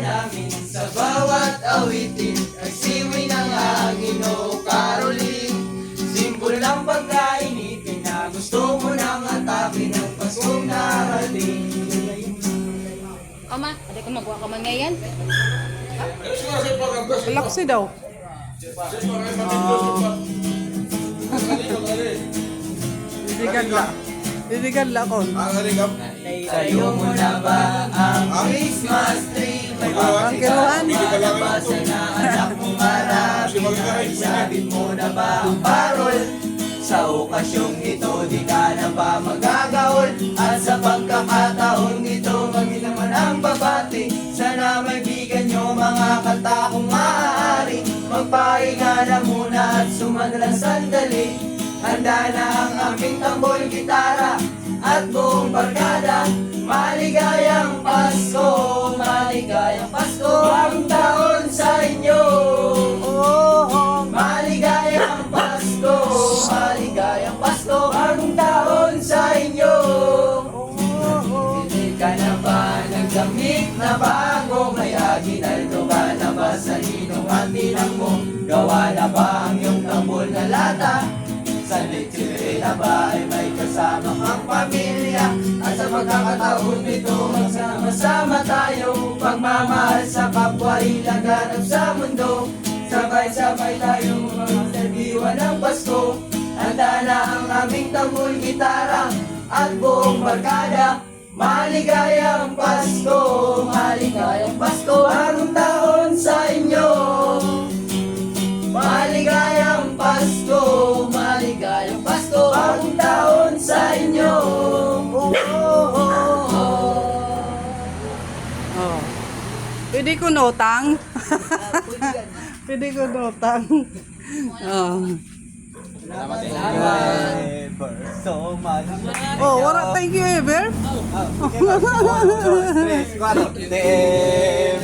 namin sa bawat awitin ay siwi ng hangin o Caroline. Simbolo ng pagkainitin na gusto mo nang atapin ng Paskong narating. O ma, ada ka magawa ka man ngayon? Laksi daw. Didigan la. Didigan la kon. Tayo mo na ba ang Christmas tree? May Ang kiluhan. basa na anak mo marami. Sabit mo na ba ang parol? Sa okasyong ito di ka na ba magagaol? At sa pagkakataon ito kami naman ang babati. Sana may bigyan nyo mga kanta kung maaari. Magpahinga na muna at sumandalang sandali. Handa na ang aming tambol, gitara at buong barkada. Maligayang Pasko, maligayang Pasko, bagong taon sa inyo. Maligayang Pasko, maligayang Pasko, bagong taon sa inyo. Hindi ka na ba nagdamit na bago? May aginaldo ka na ba sa ninong at ninang mo? Gawa na ba ang iyong tambol na lata? Sa lechire na ba ay may kasama kang pamilya? At sa pagkakataon nito magsama-sama tayo. Pagmamahal sa kapwa ilaganap sa mundo. Sabay-sabay tayo magserbiwan ng Pasko. Handa na ang aming tambol, gitara at buong barkada. Maligayang Pasko, maligayang Pasko, bagong taon sa inyo. Maligayang Pasko, maligayang Pasko, bagong taon sa inyo. Oh. Pwede ko notang. Pwede ko notang. Oh. So much. Oh, wala thank you ever. Te